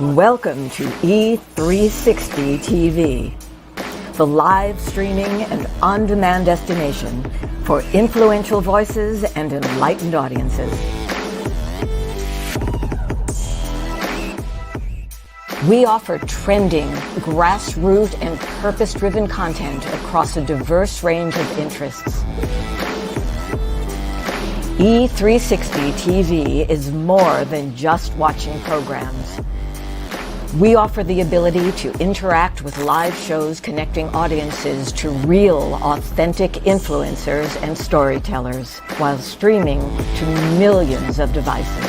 Welcome to E360 TV, the live streaming and on-demand destination for influential voices and enlightened audiences. We offer trending, grassroots, and purpose-driven content across a diverse range of interests. E360 TV is more than just watching programs. We offer the ability to interact with live shows connecting audiences to real, authentic influencers and storytellers while streaming to millions of devices.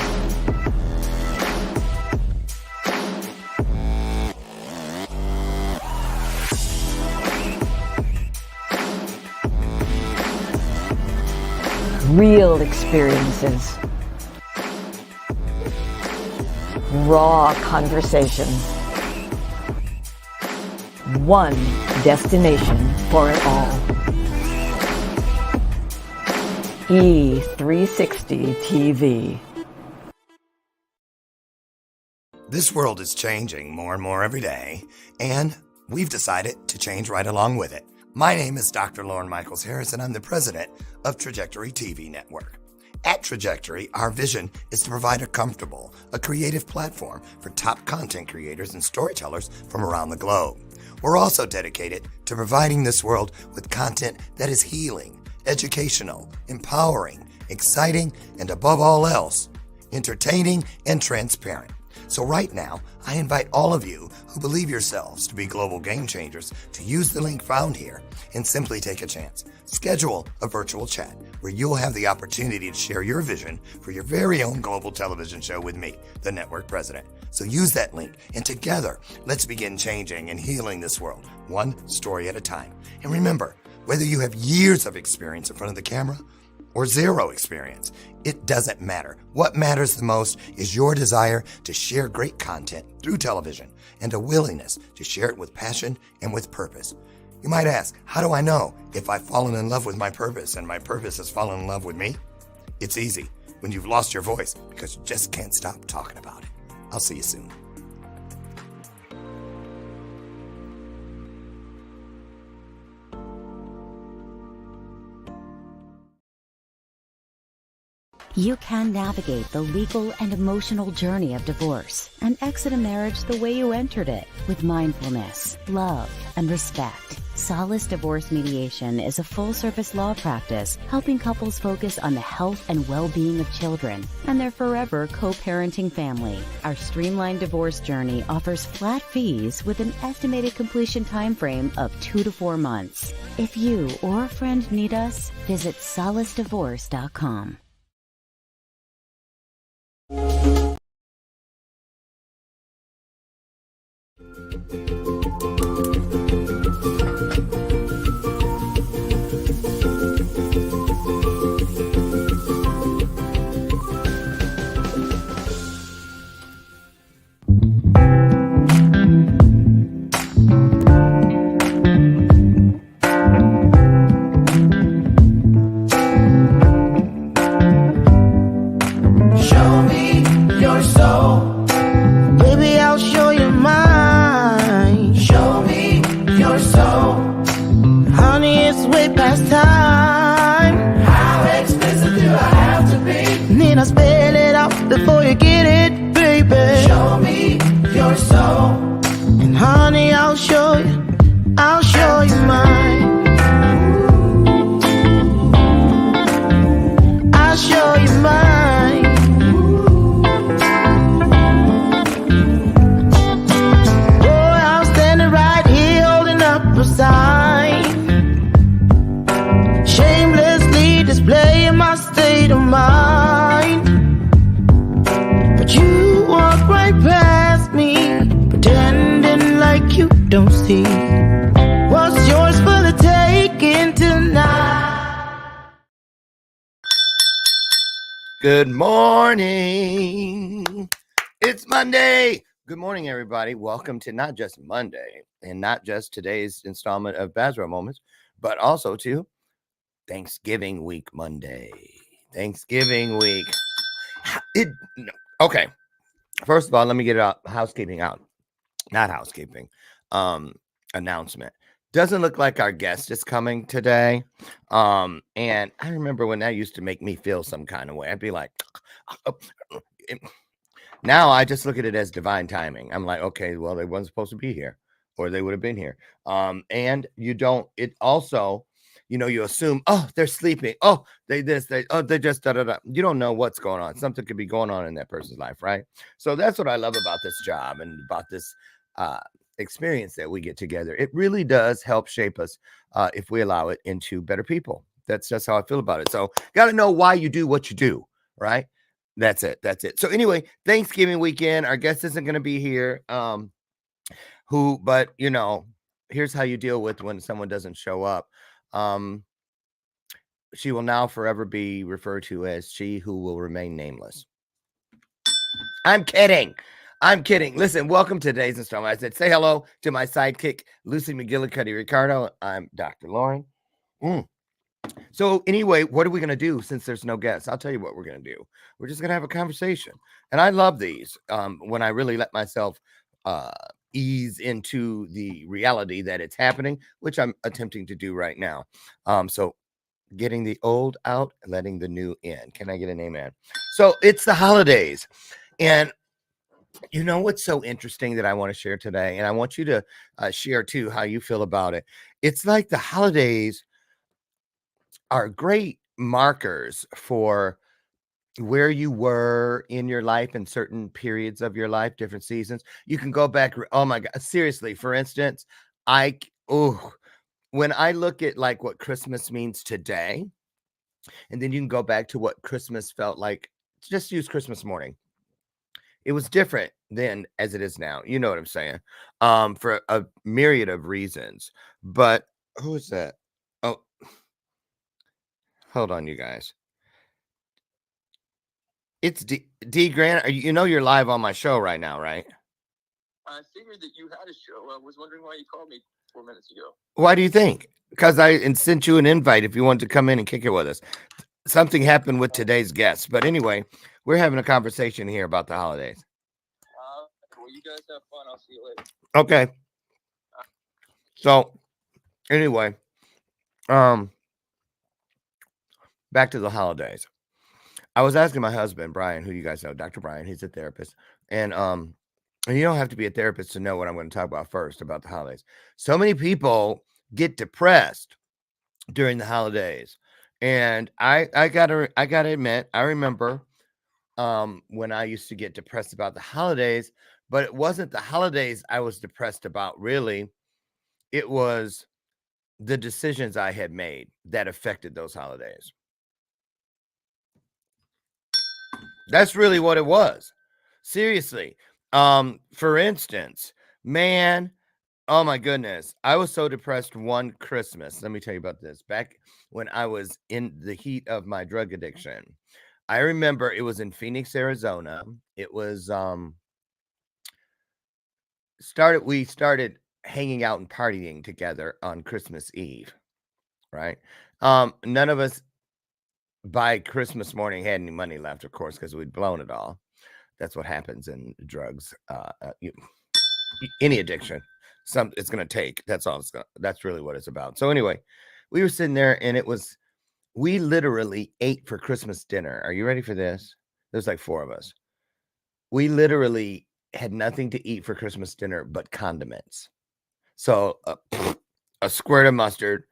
Real experiences. Raw conversation. One destination for it all. E360 TV. This world is changing more and more every day, and we've decided to change right along with it. My name is Dr. Lauren Michaels Harris, and I'm the president of Trajectory TV Network. At Trajectory, our vision is to provide a creative platform for top content creators and storytellers from around the globe. We're also dedicated to providing this world with content that is healing, educational, empowering, exciting, and above all else, entertaining and transparent. So right now, I invite all of you who believe yourselves to be global game changers to use the link found here and simply take a chance. Schedule a virtual chat where you'll have the opportunity to share your vision for your very own global television show with me, the network president. So use that link, and together, let's begin changing and healing this world, one story at a time. And remember, whether you have years of experience in front of the camera or zero experience, it doesn't matter. What matters the most is your desire to share great content through television and a willingness to share it with passion and with purpose. You might ask, how do I know if I've fallen in love with my purpose and my purpose has fallen in love with me? It's easy when you've lost your voice because you just can't stop talking about it. I'll see you soon. You can navigate the legal and emotional journey of divorce and exit a marriage the way you entered it, with mindfulness, love, and respect. Solace Divorce Mediation is a full-service law practice helping couples focus on the health and well-being of children and their forever co-parenting family. Our streamlined divorce journey offers flat fees with an estimated completion time frame of 2 to 4 months. If you or a friend need us, visit solacedivorce.com. Before you get it, baby, show me your soul. And honey, I'll show you mine. I'll show you mine. Boy, I'm standing right here holding up a sign, shamelessly displaying my state of mind. You walk right past me, pretending like you don't see what's yours for the taking tonight. Good morning. It's Monday. Good morning, everybody. Welcome to not just Monday and not just today's installment of Bathrobe Moments, but also to Thanksgiving week Monday. Thanksgiving week. Okay. First of all, let me get out housekeeping out. Not housekeeping. Announcement. Doesn't look like our guest is coming today. And I remember when that used to make me feel some kind of way. I'd be like, now I just look at it as divine timing. I'm like, okay, well, they wasn't supposed to be here, or they would have been here. And you don't, it also, you assume, oh, they're sleeping. Oh, they just da da da. You don't know what's going on. Something could be going on in that person's life, right? So that's what I love about this job and about this experience that we get together. It really does help shape us if we allow it into better people. That's just how I feel about it. So got to know why you do what you do, right? That's it. So anyway, Thanksgiving weekend, our guest isn't going to be here. But here's how you deal with when someone doesn't show up. She will now forever be referred to as she who will remain nameless. I'm kidding. Listen, welcome to today's installment. I said, say hello to my sidekick, Lucy McGillicuddy Ricardo. I'm Dr. Lauren. So anyway, what are we going to do since there's no guests? I'll tell you what we're going to do. We're just going to have a conversation. And I love these when I really let myself ease into the reality that it's happening, which I'm attempting to do right now. So getting the old out, letting the new in. Can I get an amen? So it's the holidays. And you know what's so interesting that I want to share today? And I want you to share too how you feel about it. It's like the holidays are great markers for where you were in your life in certain periods of your life, different seasons. You can go back. Oh my God. Seriously. For instance, when I look at like what Christmas means today, and then you can go back to what Christmas felt like, just use Christmas morning. It was different then as it is now. You know what I'm saying? For a myriad of reasons. But who is that? Oh, hold on, you guys. It's D Grant. You're live on my show right now, right? I figured that you had a show. I was wondering why you called me 4 minutes ago. Why do you think? Because I sent you an invite if you wanted to come in and kick it with us. Something happened with today's guest. But anyway, we're having a conversation here about the holidays. Well, you guys have fun. I'll see you later. Okay. So anyway, back to the holidays. I was asking my husband, Brian, who you guys know, Dr. Brian, he's a therapist. And you don't have to be a therapist to know what I'm going to talk about first about the holidays. So many people get depressed during the holidays. And I gotta admit, I remember when I used to get depressed about the holidays, but it wasn't the holidays I was depressed about, really. It was the decisions I had made that affected those holidays. That's really what it was. Seriously. For instance, man, oh my goodness, I was so depressed one Christmas. Let me tell you about this. Back when I was in the heat of my drug addiction, I remember it was in Phoenix, Arizona. It was we started hanging out and partying together on Christmas Eve, right? None of us by Christmas morning had any money left, of course, because we'd blown it all. That's what happens in drugs. Any addiction, it's going to take. That's all. That's really what it's about. So anyway, we were sitting there, and we literally ate for Christmas dinner. Are you ready for this? There's like 4 of us. We literally had nothing to eat for Christmas dinner but condiments. So a squirt of mustard,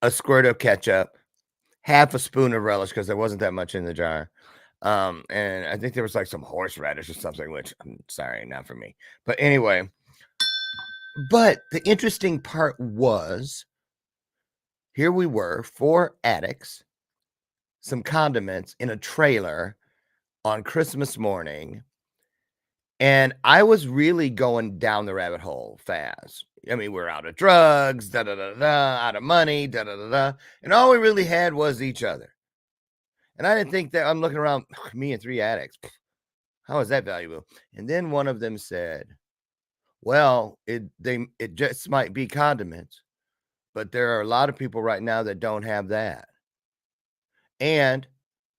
a squirt of ketchup, half a spoon of relish, because there wasn't that much in the jar. And I think there was like some horseradish or something, which I'm sorry, not for me. But anyway, but the interesting part was, here we were, 4 addicts, some condiments in a trailer on Christmas morning. And I was really going down the rabbit hole fast. I mean, we're out of drugs, out of money, and all we really had was each other. And I didn't think that. I'm looking around, me and 3 addicts. How is that valuable? And then one of them said, well, it just might be condiments, but there are a lot of people right now that don't have that. And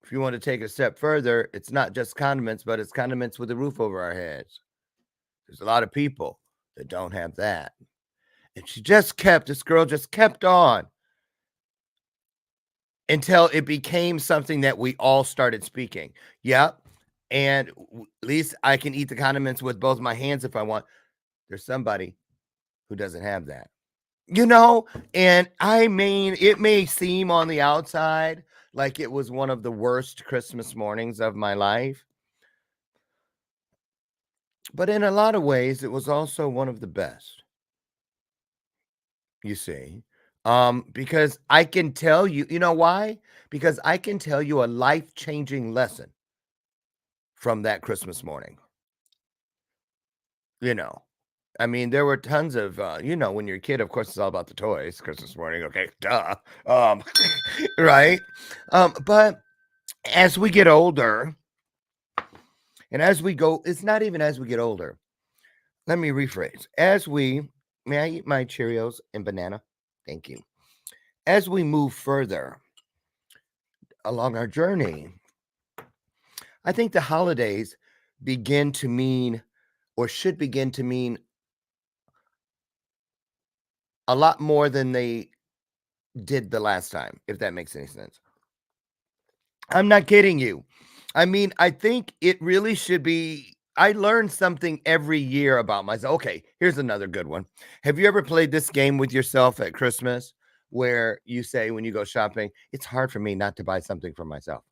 If you want to take it a step further, it's not just condiments, but it's condiments with a roof over our heads. There's a lot of people that don't have that. And this girl just kept on until it became something that we all started speaking. Yep. And at least I can eat the condiments with both my hands if I want. There's somebody who doesn't have that. And I mean, it may seem on the outside like it was one of the worst Christmas mornings of my life, but in a lot of ways, it was also one of the best, you see. Because I can tell you, you know why? Because I can tell you a life-changing lesson from that Christmas morning. I mean, there were tons of, when you're a kid, of course, it's all about the toys, Christmas morning. Okay, duh. Right. But as we get older, and as we go, it's not even as we get older. Let me rephrase. May I eat my Cheerios and banana? Thank you. As we move further along our journey, I think the holidays begin to mean, or should begin to mean, a lot more than they did the last time, if that makes any sense. I'm not kidding you. I mean, I think it really should be. I learn something every year about myself. Okay, here's another good one. Have you ever played this game with yourself at Christmas where you say when you go shopping, it's hard for me not to buy something for myself?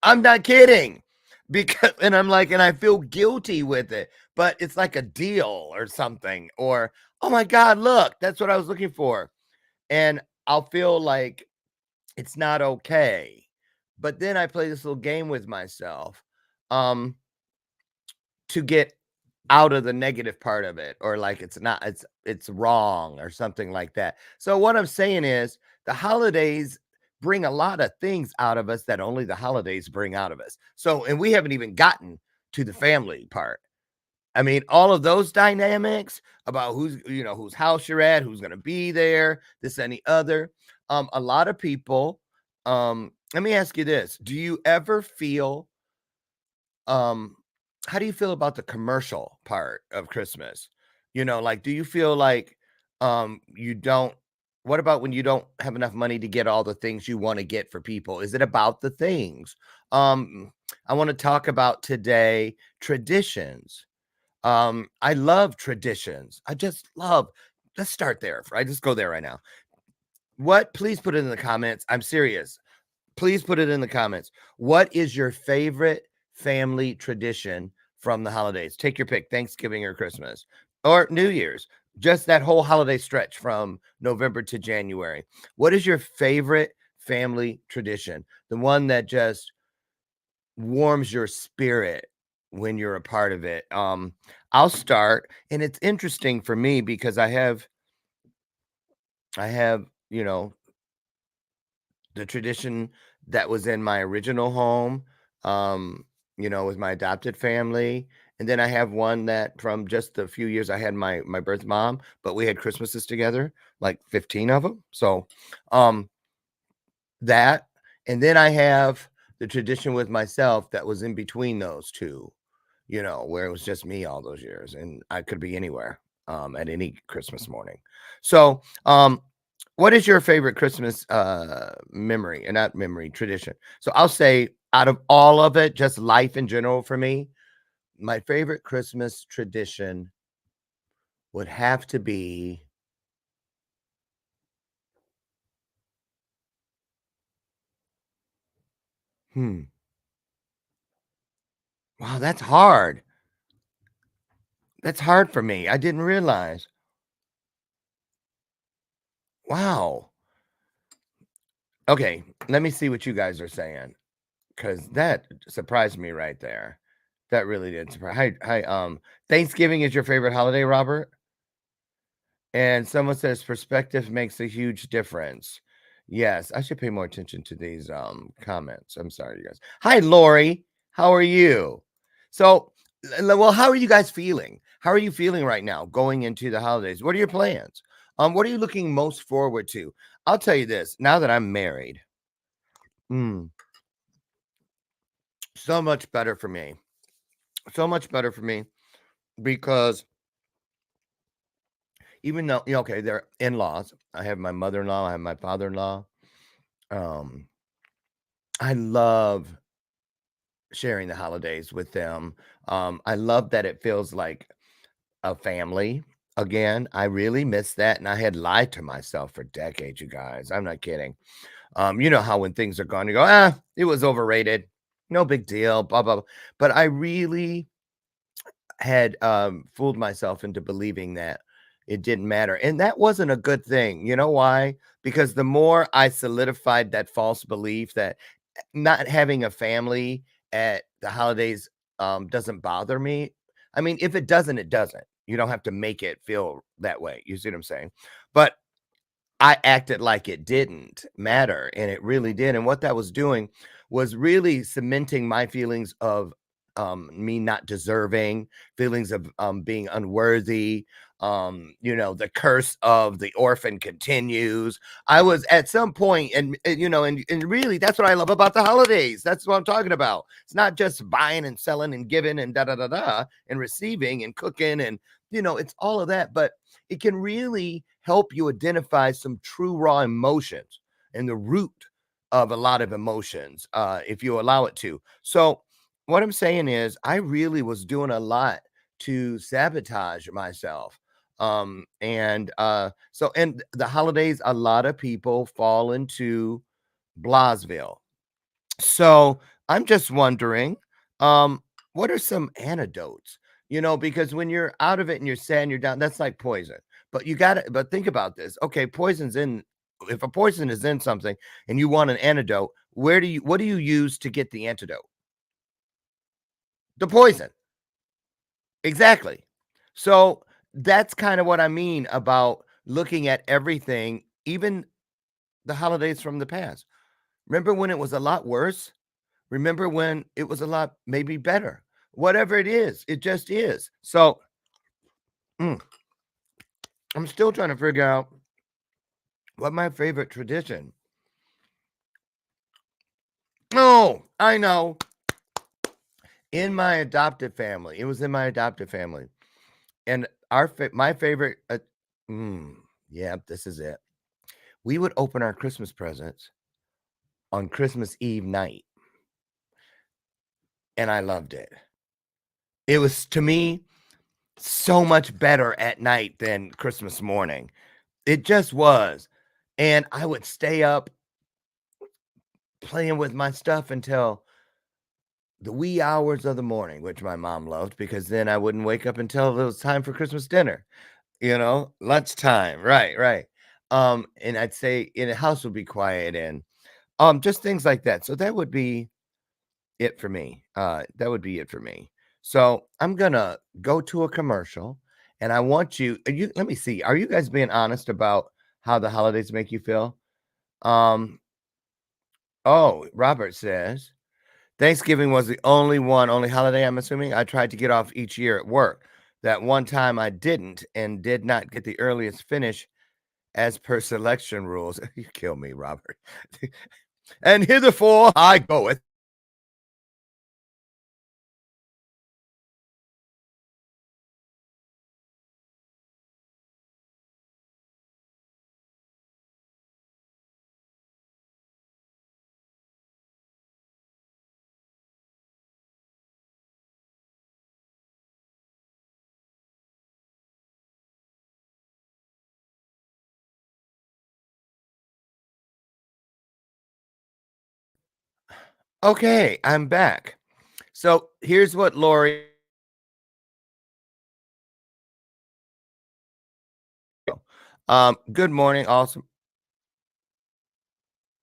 I'm not kidding. And I feel guilty with it, but it's like a deal or something, or, oh my God, look, that's what I was looking for. And I'll feel like it's not okay. But then I play this little game with myself to get out of the negative part of it, or like it's wrong or something like that. So what I'm saying is the holidays bring a lot of things out of us that only the holidays bring out of us. So, and we haven't even gotten to the family part. I mean, all of those dynamics about whose house you're at, who's going to be there, this and the other. A lot of people, let me ask you this. Do you ever feel, how do you feel about the commercial part of Christmas? Do you feel like, what about when you don't have enough money to get all the things you want to get for people? Is it about the things? I want to talk about today traditions. I love traditions. Let's start there. I just go there right now. Please put it in the comments. I'm serious. Please put it in the comments. What is your favorite family tradition from the holidays? Take your pick, Thanksgiving or Christmas or New Year's, just that whole holiday stretch from November to January. What is your favorite family tradition? The one that just warms your spirit when you're a part of it. I'll start, and it's interesting for me because I have, the tradition that was in my original home, with my adopted family. And then I have one that from just a few years I had my birth mom, but we had Christmases together, like 15 of them. So that, and then I have the tradition with myself that was in between those two, where it was just me all those years, and I could be anywhere at any Christmas morning. So what is your favorite Christmas memory, and not memory, tradition? So I'll say, out of all of it, just life in general for me, my favorite Christmas tradition would have to be wow, that's hard. That's hard for me. I didn't realize. Wow. Okay, let me see what you guys are saying, because that surprised me right there. That really did surprise. Hi, Thanksgiving is your favorite holiday, Robert? And someone says perspective makes a huge difference. Yes, I should pay more attention to these comments. I'm sorry, you guys. Hi, Lori. How are you? So, well, how are you guys feeling? How are you feeling right now going into the holidays? What are your plans? What are you looking most forward to? I'll tell you this, now that I'm married. So much better for me. So much better for me because even though, okay, they're in-laws. I have my mother-in-law, I have my father-in-law. Um, I love sharing the holidays with them. I love that it feels like a family again. I really miss that, and I had lied to myself for decades, you guys. I'm not kidding. You know how when things are gone, you go, it was overrated. No big deal, blah, blah, blah. But I really had fooled myself into believing that it didn't matter. And that wasn't a good thing. You know why? Because the more I solidified that false belief that not having a family at the holidays doesn't bother me. I mean, if it doesn't, it doesn't. You don't have to make it feel that way. You see what I'm saying? But I acted like it didn't matter, and it really did. And what that was doing was really cementing my feelings of me not deserving, feelings of being unworthy. The curse of the orphan continues. I was at some point, and really, that's what I love about the holidays. That's what I'm talking about. It's not just buying and selling and giving and da da da da and receiving and cooking and it's all of that, but it can really help you identify some true raw emotions and the root of a lot of emotions if you allow it to. So, what I'm saying is, I really was doing a lot to sabotage myself. And the holidays, a lot of people fall into Blasville. So I'm just wondering, what are some antidotes? Because when you're out of it and you're sad and you're down, that's like poison. But think about this. Okay, if a poison is in something and you want an antidote, what do you use to get the antidote? The poison. Exactly. So that's kind of what I mean about looking at everything, even the holidays from the past. Remember when it was a lot worse? Remember when it was a lot maybe better? Whatever it is, it just is. So I'm still trying to figure out what my favorite tradition. Oh, I know. In my adoptive family, it was in my adoptive family, and my favorite. Yeah, this is it. We would open our Christmas presents on Christmas Eve night, and I loved it. It was to me so much better at night than Christmas morning. It just was. And I would stay up playing with my stuff until the wee hours of the morning, which my mom loved because then I wouldn't wake up until it was time for Christmas dinner, lunchtime. Right, right. And I'd say in the house would be quiet and just things like that. So that would be it for me. That would be it for me. So I'm gonna go to a commercial and I want you let me see. Are you guys being honest about how the holidays make you feel? Um, oh, Robert says Thanksgiving was the only holiday, I'm assuming. I tried to get off each year at work. That one time I didn't and did not get the earliest finish as per selection rules. You kill me, Robert. And hitherefore I goeth. Okay, I'm back. So here's what Lori. Good morning. Awesome.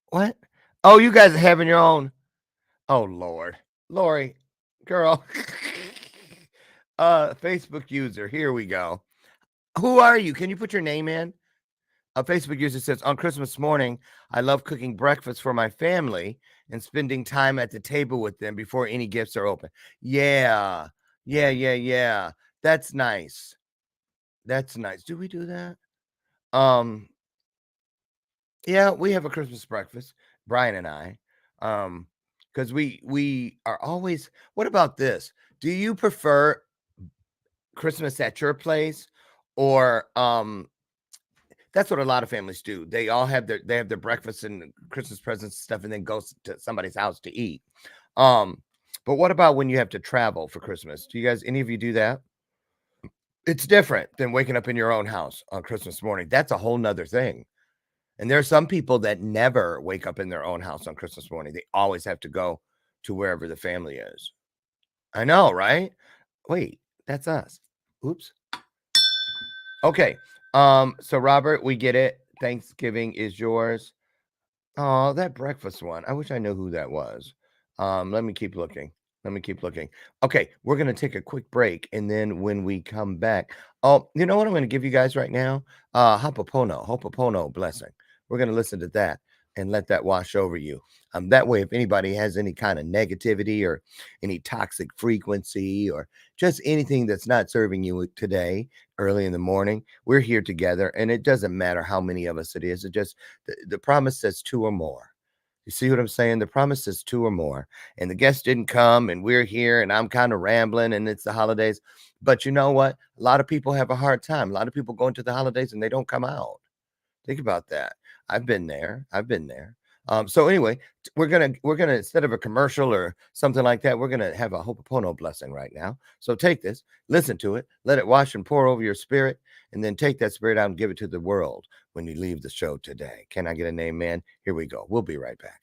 What? Oh, you guys are having your own. Oh Lord. Lori, girl. Facebook user. Here we go. Who are you? Can you put your name in? A Facebook user says, on Christmas morning, I love cooking breakfast for my family and spending time at the table with them before any gifts are open. Yeah. Yeah, yeah, yeah. That's nice. That's nice. Do we do that? Um, yeah, we have a Christmas breakfast, Brian and I. Um, because we are always. What about this? Do you prefer Christmas at your place, or that's what a lot of families do. They all have their breakfast and Christmas presents and stuff, and then go to somebody's house to eat. But what about when you have to travel for Christmas? Do you guys, any of you, do that? It's different than waking up in your own house on Christmas morning. That's a whole nother thing. And there are some people that never wake up in their own house on Christmas morning. They always have to go to wherever the family is. I know, right? Wait, that's us. Oops. Okay. So Robert, we get it. Thanksgiving is yours. Oh, that breakfast one. I wish I knew who that was. Let me keep looking. Okay, we're gonna take a quick break, and then when we come back, oh, you know what I'm gonna give you guys right now? Hopopono blessing. We're gonna listen to that and let that wash over you. That way, if anybody has any kind of negativity or any toxic frequency or just anything that's not serving you today, early in the morning, we're here together, and it doesn't matter how many of us it is. It just the promise says 2 or more. You see what I'm saying? The promise is 2 or more. And the guests didn't come, and we're here, and I'm kind of rambling, and it's the holidays. But you know what? A lot of people have a hard time. A lot of people go into the holidays and they don't come out. Think about that. I've been there. So anyway, we're gonna instead of a commercial or something like that, we're gonna have a Hopopono blessing right now. So take this, listen to it, let it wash and pour over your spirit, and then take that spirit out and give it to the world when you leave the show today. Can I get an amen? Here we go. We'll be right back.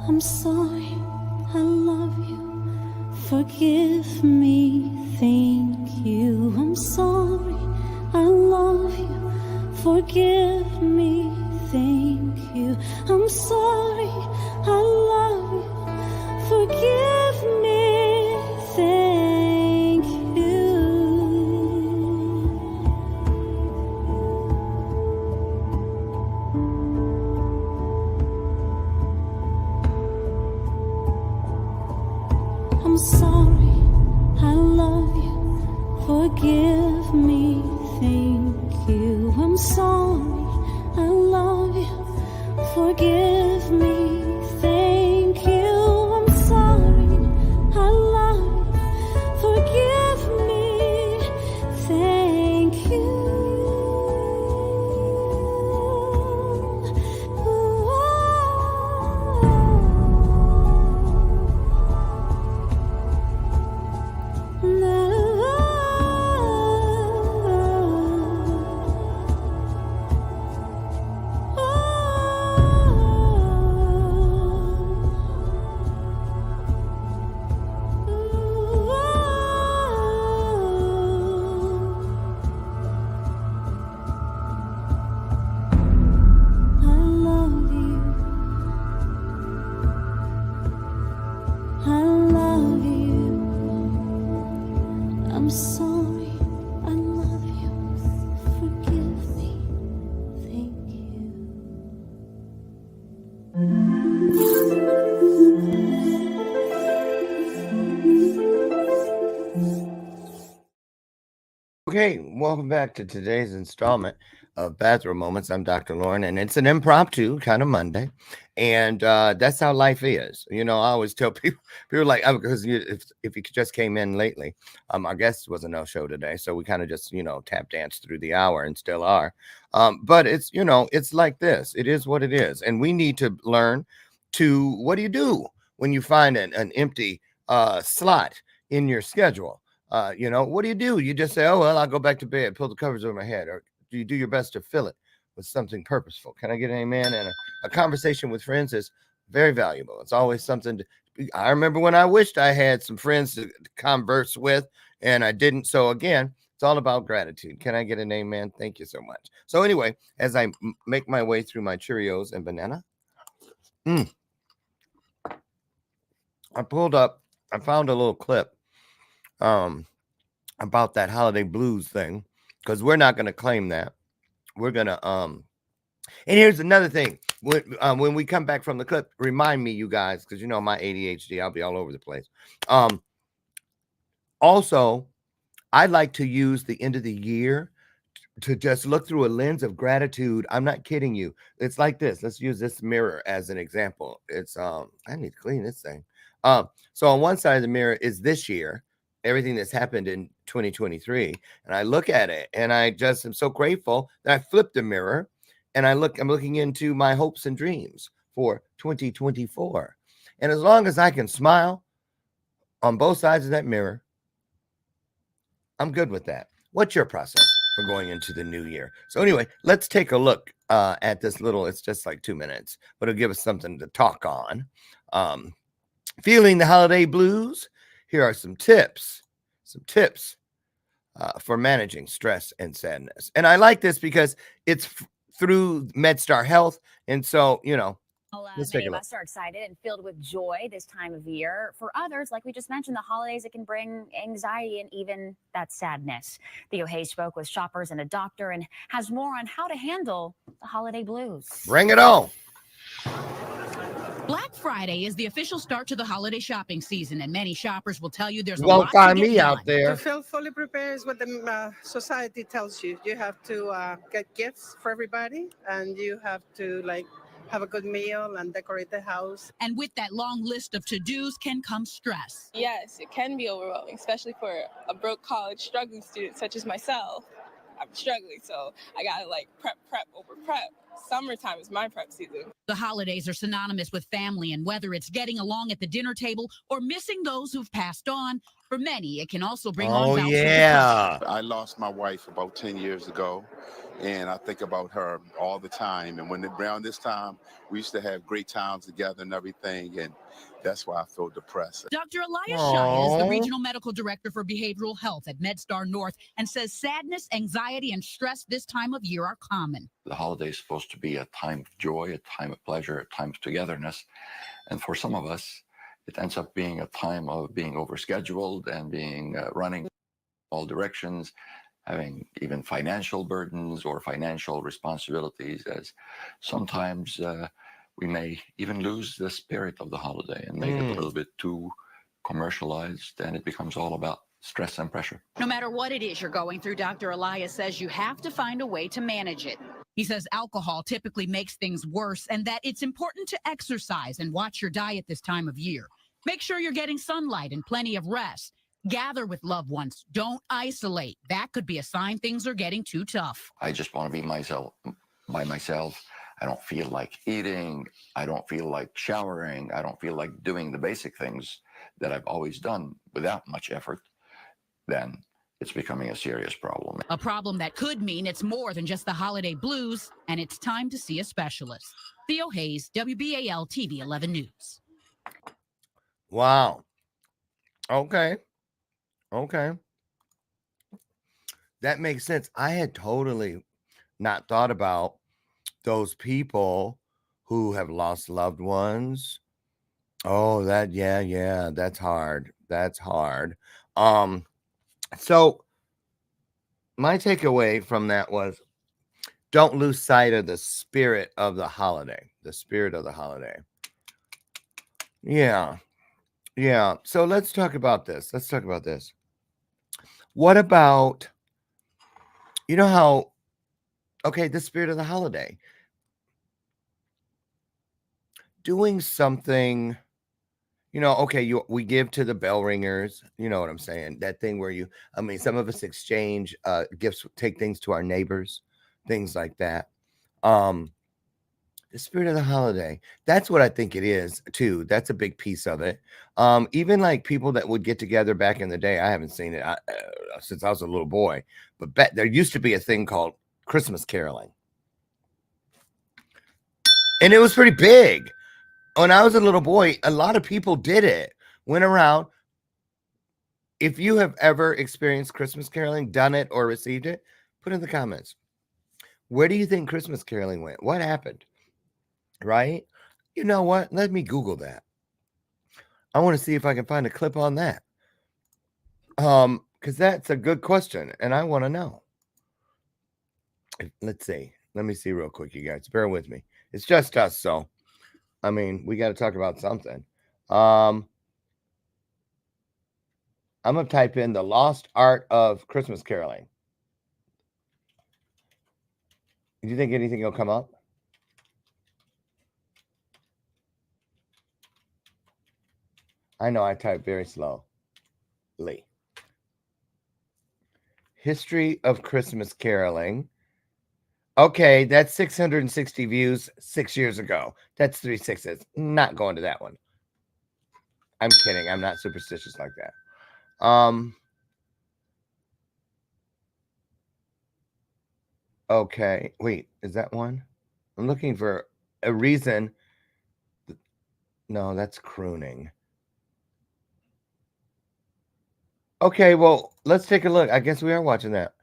I'm sorry, I love you, forgive me, thank you. I'm sorry, I love you, forgive me, thank you. I'm sorry, I love you, forgive me, thank you. I'm sorry, I love you, forgive me, thank you. I'm sorry, I love you, forgive me, thank you. I'm sorry, I love you, forgive me, thank you. I'm sorry, I love you, forgive me, thank you. Okay, welcome back to today's installment of Bathrobe Moments. I'm Dr. Lauren, and it's an impromptu kind of Monday, and that's how life is. You know, I always tell people are like, because if you just came in lately, our guest was a no-show today, so we kind of just tap danced through the hour and still are. But it's it's like this. It is what it is, and we need to learn to what do you do when you find an empty slot in your schedule. What do? You just say, oh, well, I'll go back to bed, pull the covers over my head, or do you do your best to fill it with something purposeful? Can I get an amen? And a conversation with friends is very valuable. It's always something I remember when I wished I had some friends to converse with and I didn't. So again, it's all about gratitude. Can I get an amen? Thank you so much. So anyway, as I make my way through my Cheerios and banana, I found a little clip about that holiday blues thing, because we're not going to claim that. we're gonna and here's another thing. When we come back from the clip, remind me, you guys, because you know my ADHD, I'll be all over the place. Also, I like to use the end of the year to just look through a lens of gratitude. I'm not kidding you. It's like this. Let's use this mirror as an example. It's I need to clean this thing. So on one side of the mirror is this year, everything that's happened in 2023, and I look at it and I just am so grateful that I flipped the mirror and I'm looking into my hopes and dreams for 2024. And as long as I can smile on both sides of that mirror, I'm good with that. What's your process for going into the new year? So anyway, let's take a look at this little, it's just like 2 minutes, but it'll give us something to talk on. Feeling the holiday blues? Here are some tips for managing stress and sadness. And I like this because it's through MedStar Health. And so, you know, let's take many a of look. us are excited and filled with joy this time of year. For others, like we just mentioned, the holidays, it can bring anxiety and even that sadness. Theo Hayes spoke with shoppers and a doctor and has more on how to handle the holiday blues. Bring it on. Black Friday is the official start to the holiday shopping season, and many shoppers will tell you there's You a won't lot to find get me done. out there. To feel fully prepared is what the society tells you. You have to get gifts for everybody, and you have to have a good meal and decorate the house. And with that long list of to-dos can come stress. Yes, it can be overwhelming, especially for a broke college struggling student such as myself. I'm struggling, so I gotta prep over prep. Summertime is my prep season. The holidays are synonymous with family, and whether it's getting along at the dinner table or missing those who've passed on, for many, it can also bring on bouts of depression. I lost my wife about 10 years ago, and I think about her all the time. And when around this time, we used to have great times together and everything, and that's why I feel depressed. Dr. Elias Shai is the Regional Medical Director for Behavioral Health at MedStar North and says sadness, anxiety, and stress this time of year are common. The holiday is supposed to be a time of joy, a time of pleasure, a time of togetherness. And for some of us, it ends up being a time of being overscheduled and being running all directions, having even financial burdens or financial responsibilities, as sometimes we may even lose the spirit of the holiday and make it a little bit too commercialized, and it becomes all about stress and pressure. No matter what it is you're going through, Dr. Elias says you have to find a way to manage it. He says alcohol typically makes things worse and that it's important to exercise and watch your diet this time of year. Make sure you're getting sunlight and plenty of rest. Gather with loved ones. Don't isolate. That could be a sign things are getting too tough. I just want to be by myself. I don't feel like eating. I don't feel like showering. I don't feel like doing the basic things that I've always done without much effort. Then it's becoming a serious problem. A problem that could mean it's more than just the holiday blues, and it's time to see a specialist. Theo Hayes, WBAL TV 11 News. Wow. Okay. That makes sense. I had totally not thought about those people who have lost loved ones. Oh, yeah, that's hard. So my takeaway from that was don't lose sight of the spirit of the holiday. Yeah. So let's talk about this. What about, you know how, okay, the spirit of the holiday. Doing something, you know, okay, we give to the bell ringers, you know what I'm saying? That thing where some of us exchange gifts, take things to our neighbors, things like that. The spirit of the holiday. That's what I think it is too. That's a big piece of it. Even like people that would get together back in the day. I haven't seen it since I was a little boy, but there used to be a thing called Christmas caroling. And it was pretty big. When I was a little boy, a lot of people did it. Went around. If you have ever experienced Christmas caroling, done it, or received it, put in the comments. Where do you think Christmas caroling went? What happened? Right? You know what? Let me Google that. I want to see if I can find a clip on that. Because that's a good question, and I want to know. Let's see. Let me see real quick, you guys. Bear with me. It's just us, so I mean, we got to talk about something. I'm gonna type in the lost art of Christmas caroling. Do you think anything will come up? I know I type very slowly. History of Christmas caroling. Okay, that's 660 views 6 years ago. That's 3 sixes. Not going to that one. I'm kidding. I'm not superstitious like that. Okay, wait, is that one? I'm looking for a reason. No, that's crooning. Okay, well, let's take a look. I guess we are watching that.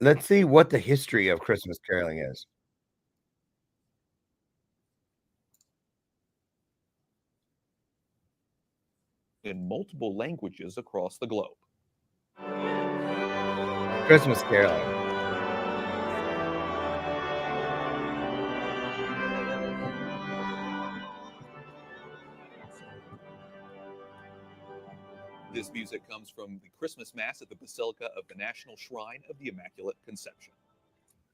Let's see what the history of Christmas caroling is. In multiple languages across the globe. Christmas caroling. This music comes from the Christmas Mass at the Basilica of the National Shrine of the Immaculate Conception.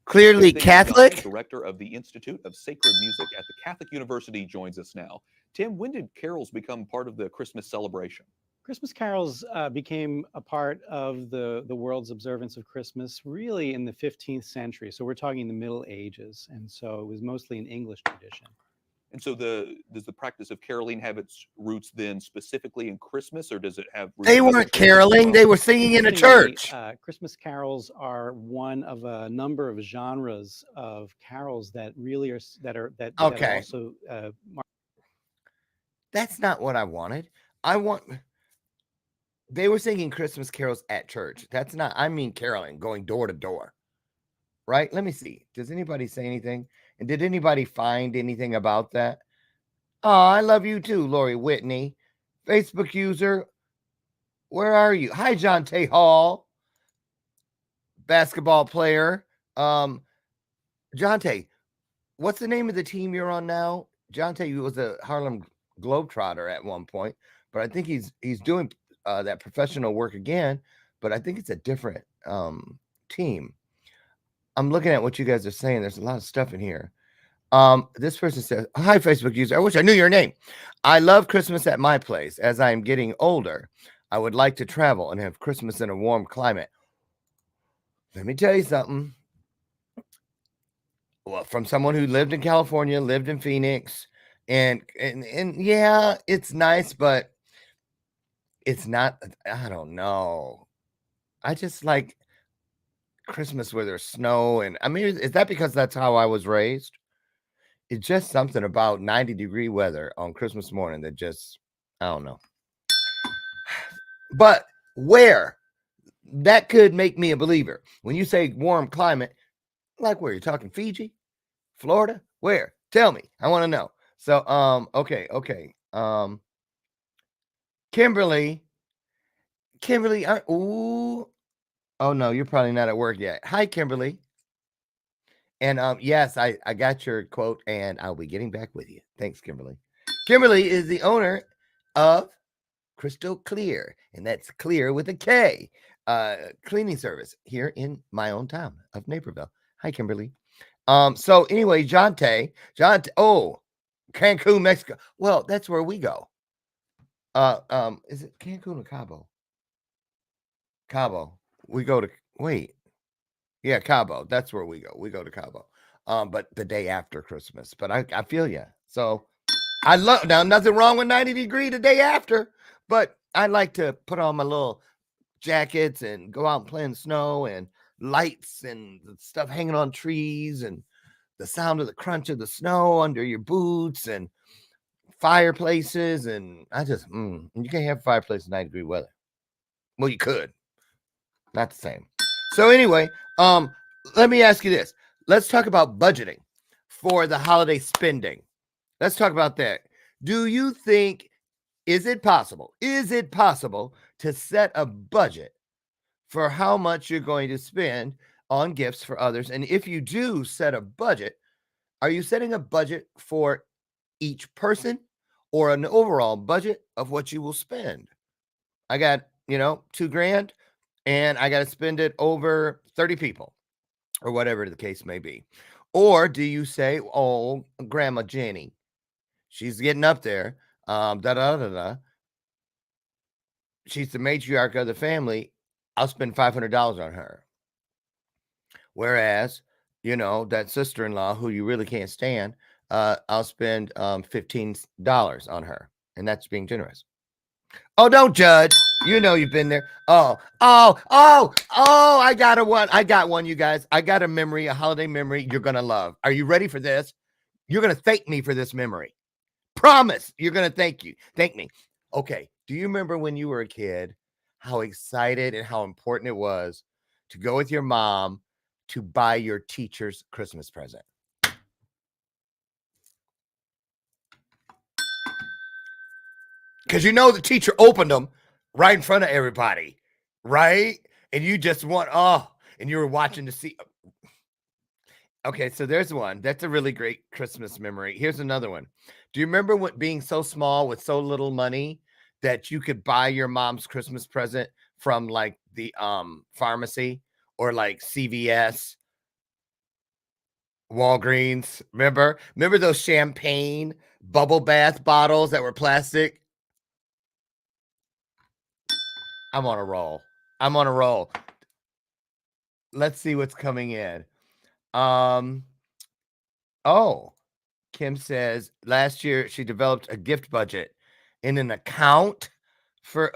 Clearly Tim Catholic. Johnson, director of the Institute of Sacred Music at the Catholic University, joins us now. Tim, when did carols become part of the Christmas celebration? Christmas carols became a part of the world's observance of Christmas really in the 15th century. So we're talking the Middle Ages. And so it was mostly an English tradition. And so does the practice of caroling have its roots then specifically in Christmas, or does it have roots? They weren't caroling, they were singing in a church. Christmas carols are one of a number of genres of carols that really are that Okay. are also That's not what I wanted. They were singing Christmas carols at church. That's not, I mean caroling, going door to door. Right? Let me see. Does anybody say anything? And did anybody find anything about that? Oh, I love you too, Lori Whitney. Facebook user, where are you? Hi, John Tay Hall, basketball player. John Tay, what's the name of the team you're on now? John Tay was a Harlem Globetrotter at one point, but I think he's doing that professional work again, but I think it's a different team. I'm looking at what you guys are saying. There's a lot of stuff in here. This person says, hi, Facebook user. I wish I knew your name. I love Christmas at my place. As I am getting older, I would like to travel and have Christmas in a warm climate. Let me tell you something. Well, from someone who lived in California, lived in Phoenix, and yeah, it's nice, but it's not, I don't know. I just like Christmas where there's snow. And I mean, is that because that's how I was raised? It's just something about 90-degree weather on Christmas morning that just, I don't know. But where? That could make me a believer. When you say warm climate, like where? You're talking Fiji? Florida? Where? Tell me. I want to know. So, okay. Kimberly, ooh. Oh, no, you're probably not at work yet. Hi, Kimberly. And yes, I got your quote, and I'll be getting back with you. Thanks, Kimberly. Kimberly is the owner of Crystal Clear, and that's clear with a K, cleaning service here in my own town of Naperville. Hi, Kimberly. So anyway, John Tay, oh, Cancun, Mexico. Well, that's where we go. Is it Cancun or Cabo? Cabo. We go to, wait. Yeah, Cabo. That's where we go. We go to Cabo. But the day after Christmas. But I feel you. So I love, now nothing wrong with 90-degree the day after, but I like to put on my little jackets and go out and play in the snow and lights and stuff hanging on trees and the sound of the crunch of the snow under your boots and fireplaces. And I just, and you can't have a fireplace in 90-degree weather. Well, you could. Not the same. So anyway, let me ask you this. Let's talk about budgeting for the holiday spending. Let's talk about that. Do you think, is it possible to set a budget for how much you're going to spend on gifts for others? And if you do set a budget, are you setting a budget for each person or an overall budget of what you will spend? I got, $2,000 and I got to spend it over 30 people or whatever the case may be. Or do you say, oh, Grandma Jenny, she's getting up there, da da da da. She's the matriarch of the family. I'll spend $500 on her. Whereas, that sister-in-law who you really can't stand, I'll spend $15 on her. And that's being generous. Oh, don't judge. You've been there. Oh, I got one, you guys. I got a memory, a holiday memory you're going to love. Are you ready for this? You're going to thank me for this memory. Promise. You're going to thank me. Okay. Do you remember when you were a kid, how excited and how important it was to go with your mom to buy your teacher's Christmas present? Because the teacher opened them right in front of everybody, right? And you just and you were watching to see. Okay, so there's one. That's a really great Christmas memory. Here's another one. Do you remember being so small with so little money that you could buy your mom's Christmas present from like the pharmacy or like CVS, Walgreens? Remember those champagne bubble bath bottles that were plastic? I'm on a roll. Let's see what's coming in. Kim says last year she developed a gift budget in an account for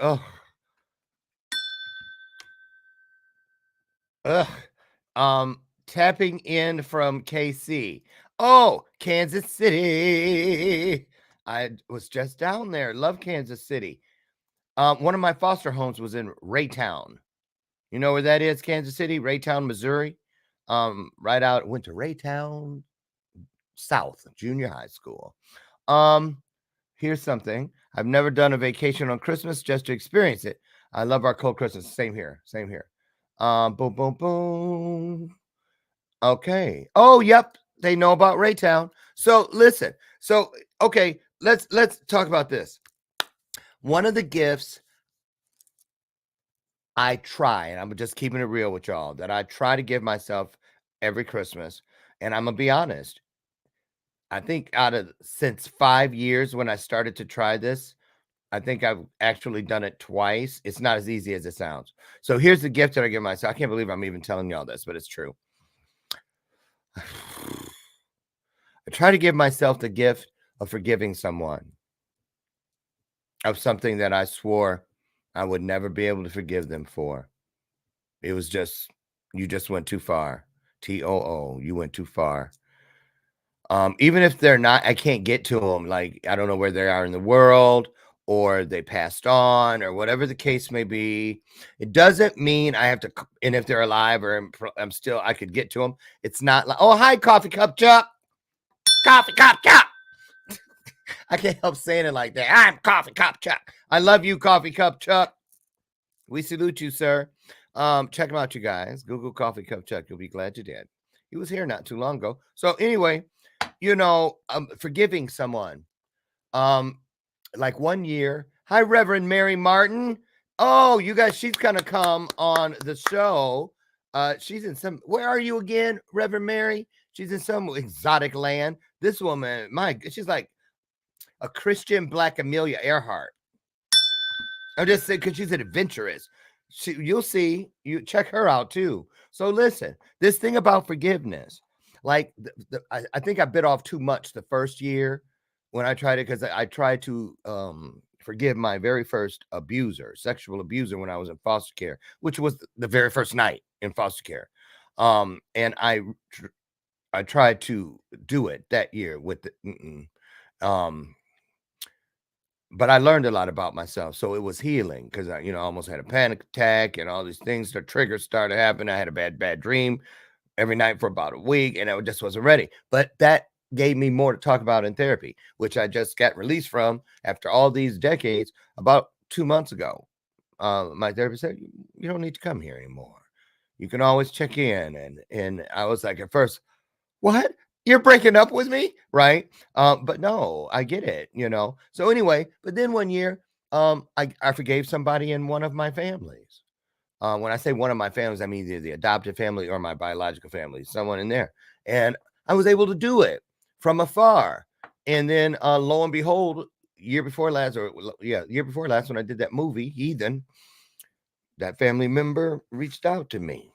tapping in from KC. Oh, Kansas City. I was just down there. Love Kansas City. One of my foster homes was in Raytown. You know where that is? Kansas City, Raytown, Missouri. Went to Raytown South Junior High School. Here's something. I've never done a vacation on Christmas just to experience it. I love our cold Christmas. Same here. Boom, boom, boom. Okay. Oh, yep. They know about Raytown. So listen. Okay, let's talk about this. One of the gifts I try, and I'm just keeping it real with y'all, that I try to give myself every Christmas, and I'm gonna be honest. I think since 5 years when I started to try this, I think I've actually done it twice. It's not as easy as it sounds. So here's the gift that I give myself. I can't believe I'm even telling y'all this, but it's true. I try to give myself the gift of forgiving someone of something that I swore I would never be able to forgive them for. It was you just went too far. TOO, you went too far. Even if they're not, I can't get to them. Like, I don't know where they are in the world, or they passed on, or whatever the case may be. It doesn't mean I have to, and if they're alive or I could get to them. It's not like, oh, hi, Coffee Cup Chuck. Coffee Cup Chuck. I can't help saying it like that. I'm Coffee Cup Chuck. I love you, Coffee Cup Chuck. We salute you, sir. Check him out, you guys. Google Coffee Cup Chuck. You'll be glad you did. He was here not too long ago. So anyway, forgiving someone. Like 1 year. Hi, Reverend Mary Martin. Oh, you guys, she's gonna come on the show. She's in where are you again, Reverend Mary? She's in some exotic land. This woman, she's like a Christian Black Amelia Earhart. I'm just saying, because she's an adventurous. You'll see. You check her out too. So listen, this thing about forgiveness, like I think I bit off too much the first year when I tried it, because I tried to forgive my very first sexual abuser, when I was in foster care, which was the very first night in foster care. And I tried to do it that year with but I learned a lot about myself. So it was healing, because I, almost had a panic attack and all these things. The triggers started happening. I had a bad dream every night for about a week, and I just wasn't ready. But that gave me more to talk about in therapy, which I just got released from after all these decades about 2 months ago. My therapist said, you don't need to come here anymore. You can always check in. And I was like, at first, what? You're breaking up with me? Right. But no, I get it, So anyway, but then one year, I forgave somebody in one of my families. When I say one of my families, I mean either the adopted family or my biological family, someone in there. And I was able to do it from afar. And then lo and behold, year before last, when I did that movie, Heathen, that family member reached out to me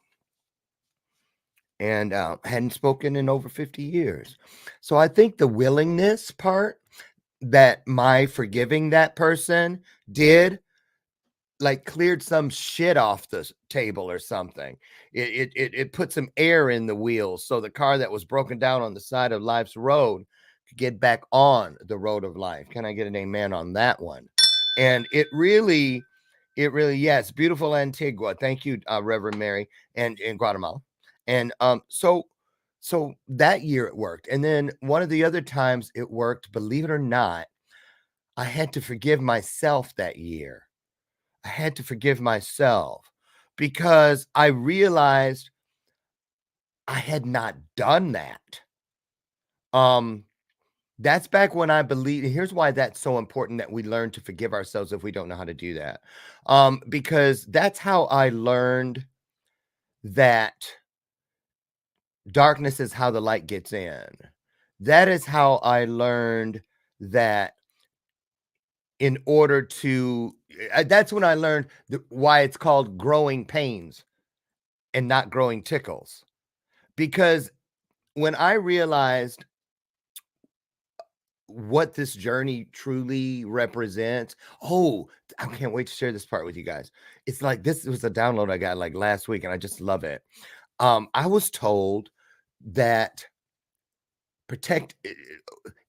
and hadn't spoken in over 50 years. So I think the willingness part that my forgiving that person did, like, cleared some shit off the table or something. It put some air in the wheels so the car that was broken down on the side of life's road could get back on the road of life. Can I get an amen on that one? And it really, yes, beautiful Antigua. Thank you, Reverend Mary, and in Guatemala. And so that year it worked. And then one of the other times it worked, believe it or not, I had to forgive myself that year. I had to forgive myself because I realized I had not done that. That's back when I believe. Here's why that's so important, that we learn to forgive ourselves if we don't know how to do that. Because that's how I learned that darkness is how the light gets in. That is how I learned that in order to, that's when I learned why it's called growing pains and not growing tickles. Because when I realized what this journey truly represents, I can't wait to share this part with you guys. It's like, this was a download I got like last week and I just love it. I was told that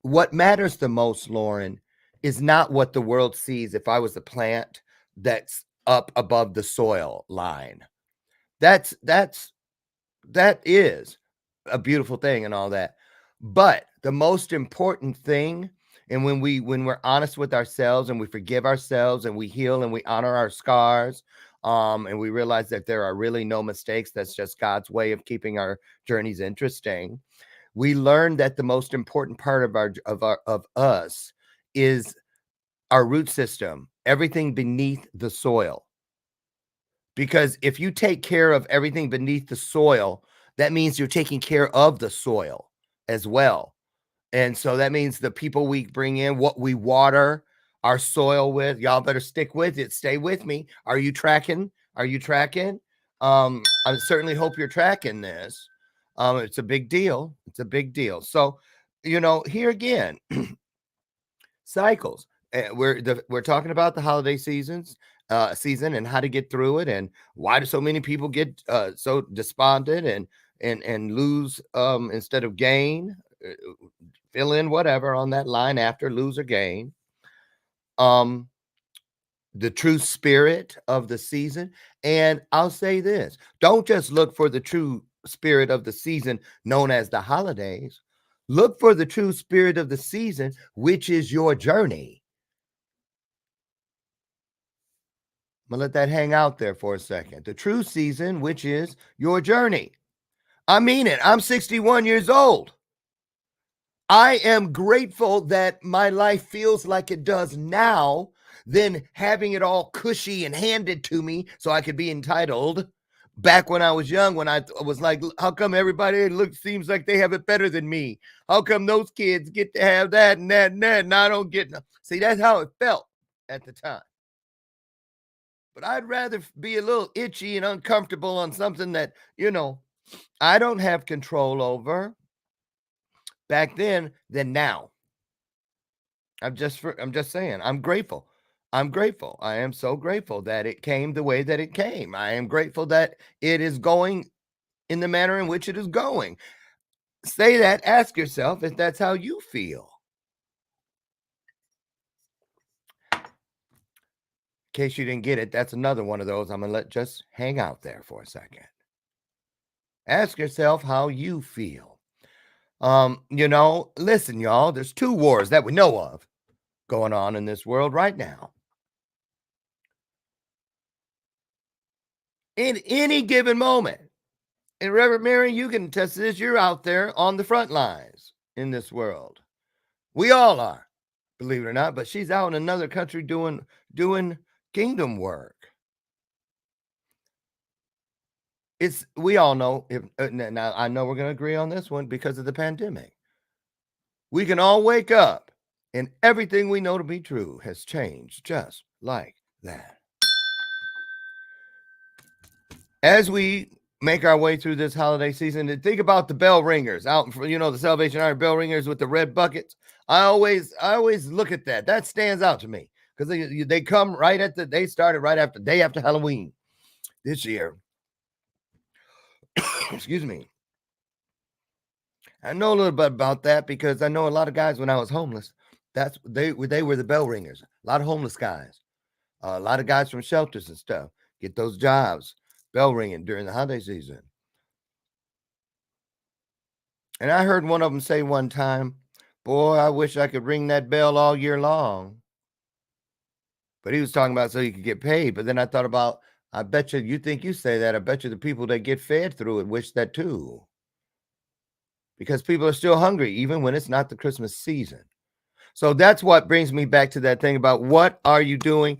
what matters the most, Lauren, is not what the world sees. If I was a plant that's up above the soil line, that is a beautiful thing and all that. But the most important thing, and when we're honest with ourselves and we forgive ourselves and we heal and we honor our scars, and we realize that there are really no mistakes, that's just God's way of keeping our journeys interesting. We learn that the most important part of us is our root system, everything beneath the soil. Because if you take care of everything beneath the soil, that means you're taking care of the soil as well. And so that means the people we bring in, what we water our soil with, y'all better stick with it. Stay with me. Are you tracking? I certainly hope you're tracking this. It's a big deal. It's a big deal. So, here again, cycles. We're talking about the holiday season and how to get through it, and why do so many people get so despondent and lose instead of gain. Fill in whatever on that line after lose or gain. The true spirit of the season. And I'll say this, don't just look for the true spirit of the season known as the holidays. Look for the true spirit of the season, which is your journey. I'm gonna let that hang out there for a second. The true season, which is your journey. I mean it. I'm 61 years old. I am grateful that my life feels like it does now than having it all cushy and handed to me so I could be entitled. Back when I was young, when I was like, how come everybody seems like they have it better than me? How come those kids get to have that and that and that and I don't get? See, that's how it felt at the time. But I'd rather be a little itchy and uncomfortable on something that, I don't have control over back then than now. I'm just saying, I'm grateful. I'm grateful. I am so grateful that it came the way that it came. I am grateful that it is going in the manner in which it is going. Say that, ask yourself if that's how you feel. In case you didn't get it, that's another one of those I'm going to let just hang out there for a second. Ask yourself how you feel. Listen, y'all, there's 2 wars that we know of going on in this world right now. In any given moment, And Reverend Mary, you can attest to this. You're out there on the front lines in this world. We all are, believe it or not, but she's out in another country doing kingdom work. We all know, if now I know we're going to agree on this one because of the pandemic. We can all wake up and everything we know to be true has changed just like that. As we make our way through this holiday season, and think about the bell ringers out for, the Salvation Army bell ringers with the red buckets. I always look at that. That stands out to me because they come right they started right after day after Halloween this year. Excuse me. I know a little bit about that because I know a lot of guys when I was homeless. They were the bell ringers. A lot of homeless guys, a lot of guys from shelters and stuff get those jobs, bell ringing during the holiday season. And I heard one of them say one time, "Boy, I wish I could ring that bell all year long." But he was talking about so he could get paid. But then I thought about, I bet you think you say that. I bet you the people that get fed through it wish that too. Because people are still hungry, even when it's not the Christmas season. So that's what brings me back to that thing about what are you doing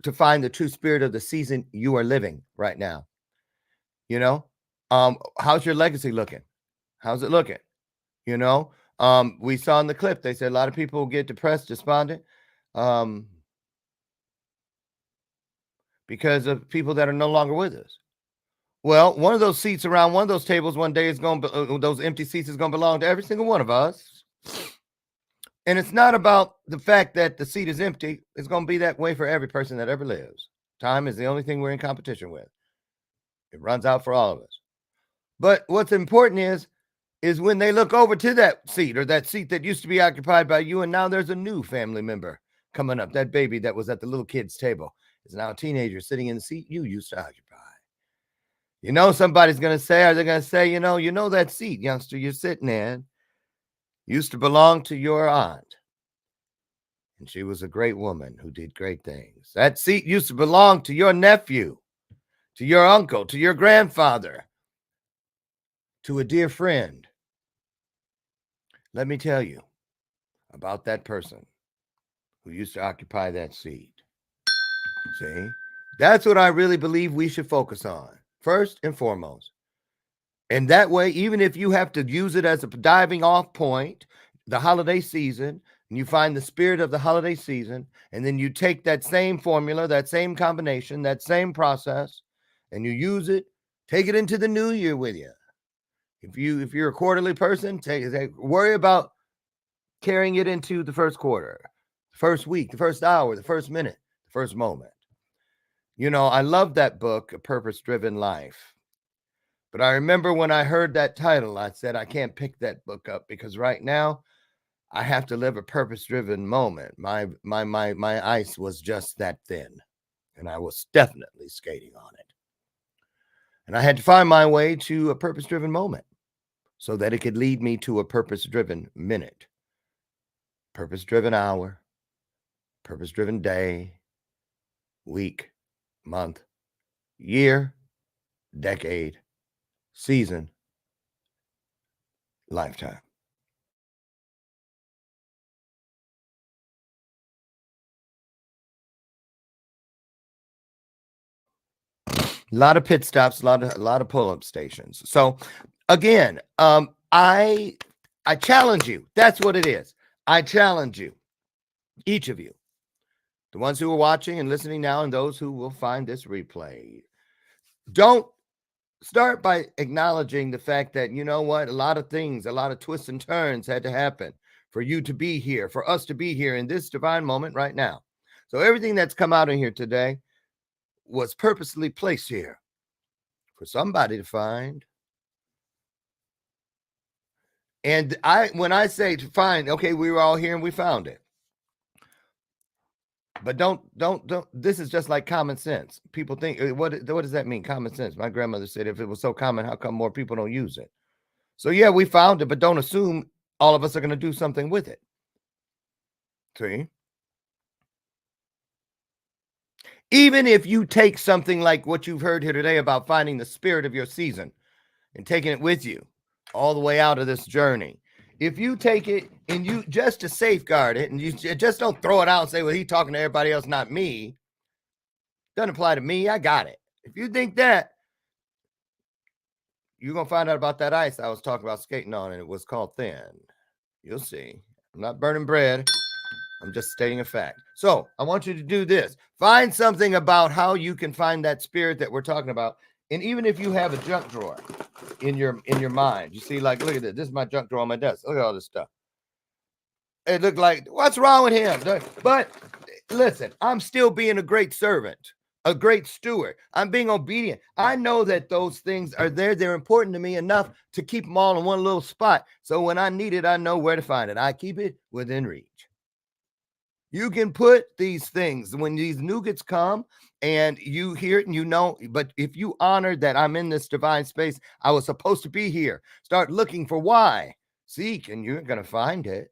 to find the true spirit of the season you are living right now? How's your legacy looking? How's it looking? We saw in the clip, they said a lot of people get depressed, despondent, because of people that are no longer with us. Well, one of those seats around one of those tables one day is going to, those empty seats is going to belong to every single one of us. And it's not about the fact that the seat is empty. It's going to be that way for every person that ever lives. Time is the only thing we're in competition with. It runs out for all of us. But what's important is when they look over to that seat or that seat that used to be occupied by you, and now there's a new family member coming up. That baby that was at the little kid's table is now a teenager sitting in the seat you used to occupy. Somebody's going to say, are they going to say, that seat, youngster, you're sitting in used to belong to your aunt. And she was a great woman who did great things. That seat used to belong to your nephew, to your uncle, to your grandfather, to a dear friend. Let me tell you about that person who used to occupy that seat. See, that's what I really believe we should focus on first and foremost. And that way, even if you have to use it as a diving off point, the holiday season, and you find the spirit of the holiday season, and then you take that same formula, that same combination, that same process, and you use it, take it into the new year with you. If you're a quarterly person, worry about carrying it into the first quarter, the first week, the first hour, the first minute, the first moment. I love that book, A Purpose-Driven Life. But I remember when I heard that title, I said, I can't pick that book up because right now I have to live a purpose-driven moment. My ice was just that thin, and I was definitely skating on it. And I had to find my way to a purpose-driven moment so that it could lead me to a purpose-driven minute, purpose-driven hour, purpose-driven day, week, month, year, decade, season, lifetime. A lot of pit stops, a lot of pull-up stations. So again, I challenge you. That's what it is. I challenge you, each of you, the ones who are watching and listening now, and those who will find this replay. Don't start by acknowledging the fact that, you know what, a lot of things, a lot of twists and turns had to happen for you to be here, for us to be here in this divine moment right now. So everything that's come out in here today was purposely placed here for somebody to find. And when I say to find, okay, we were all here and we found it. But don't, this is just like common sense. People think, what does that mean? Common sense. My grandmother said, if it was so common, how come more people don't use it? So yeah, we found it, but don't assume all of us are going to do something with it. See? Even if you take something like what you've heard here today about finding the spirit of your season, and taking it with you all the way out of this journey. If you take it and you just to safeguard it, and you just don't throw it out and say, well, he's talking to everybody else, not me. Doesn't apply to me. I got it. If you think that, you're going to find out about that ice I was talking about skating on, and it was called thin. You'll see. I'm not burning bread. I'm just stating a fact. So I want you to do this. Find something about how you can find that spirit that we're talking about. And even if you have a junk drawer in your mind, you see, like, look at this. This is my junk drawer on my desk. Look at all this stuff. It looked like, what's wrong with him? But listen, I'm still being a great servant, a great steward. I'm being obedient. I know that those things are there. They're important to me enough to keep them all in one little spot. So when I need it, I know where to find it. I keep it within reach. You can put these things when these nougats come and you hear it and you know, but if you honor that I'm in this divine space, I was supposed to be here. Start looking for why. Seek, and you're going to find it.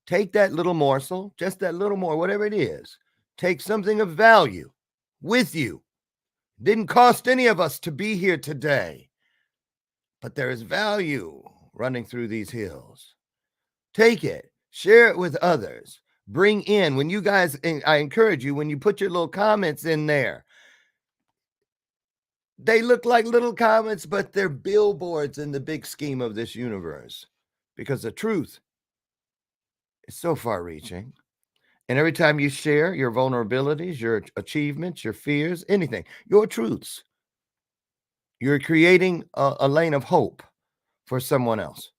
Take that little morsel, just that little more, whatever it is. Take something of value with you. Didn't cost any of us to be here today, but there is value running through these hills. Take it, share it with others. Bring in, when you guys, I encourage you, when you put your little comments in there, they look like little comments, but they're billboards in the big scheme of this universe, because the truth is so far reaching. And every time you share your vulnerabilities, your achievements, your fears, anything, your truths, you're creating a lane of hope for someone else.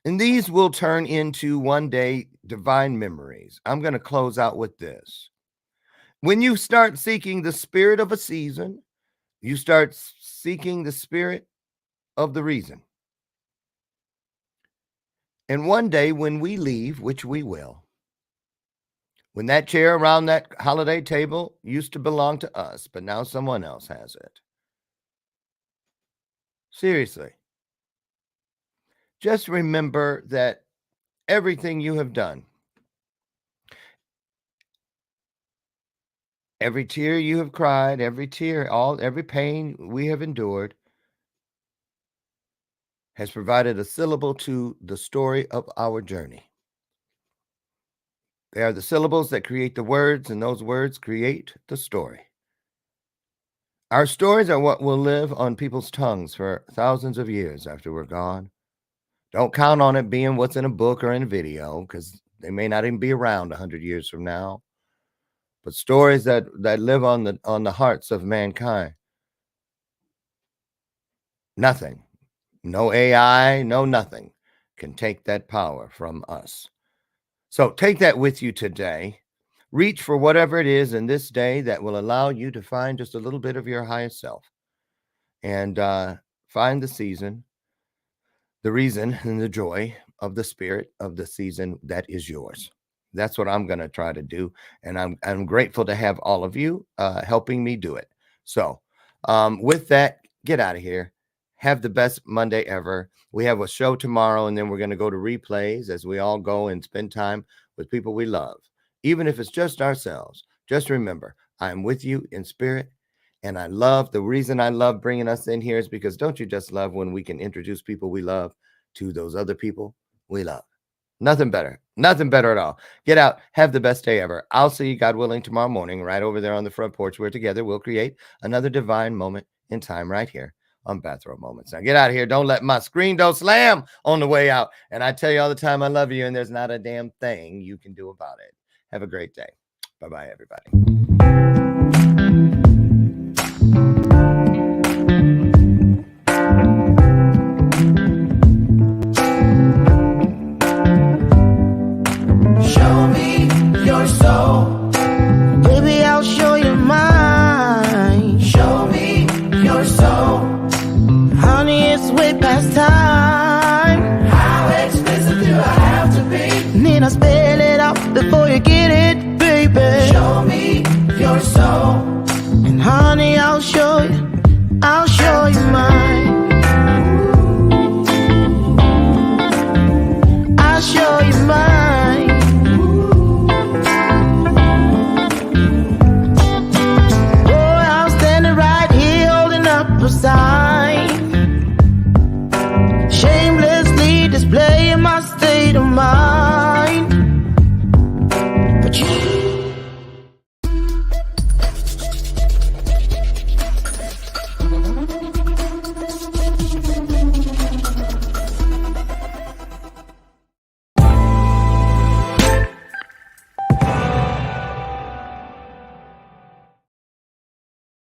And these will turn into one day divine memories. I'm going to close out with this. When you start seeking the spirit of a season, you start seeking the spirit of the reason. And one day when we leave, which we will, when that chair around that holiday table used to belong to us, but now someone else has it. Seriously. Just remember that everything you have done, every tear you have cried, every tear, every pain we have endured has provided a syllable to the story of our journey. They are the syllables that create the words, and those words create the story. Our stories are what will live on people's tongues for thousands of years after we're gone. Don't count on it being what's in a book or in a video, because they may not even be around 100 years from now. But stories that live on the hearts of mankind. Nothing, no AI, no nothing can take that power from us. So take that with you today. Reach for whatever it is in this day that will allow you to find just a little bit of your highest self, and find the season, the reason, and the joy of the spirit of the season that is yours. That's what I'm going to try to do. And I'm grateful to have all of you helping me do it. So with that, get out of here. Have the best Monday ever. We have a show tomorrow, and then we're going to go to replays as we all go and spend time with people we love. Even if it's just ourselves, just remember, I'm with you in spirit. And the reason I love bringing us in here is because don't you just love when we can introduce people we love to those other people we love? Nothing better at all. Get out. Have the best day ever. I'll see you, God willing, tomorrow morning, right over there on the front porch, where together we'll create another divine moment in time right here on Bathrobe Moments. Now get out of here. Don't let my screen door slam on the way out. And I tell you all the time, I love you, and there's not a damn thing you can do about it. Have a great day. Bye-bye, everybody. Show me your soul. Baby, I'll show you mine. Show me your soul. Honey, it's way past time. How expensive do I have to be? Need I spell it out before you get it, baby? Show me your soul. And honey, I'll show you mine. I'll show you mine. Oh, I'm standing right here holding up a sign.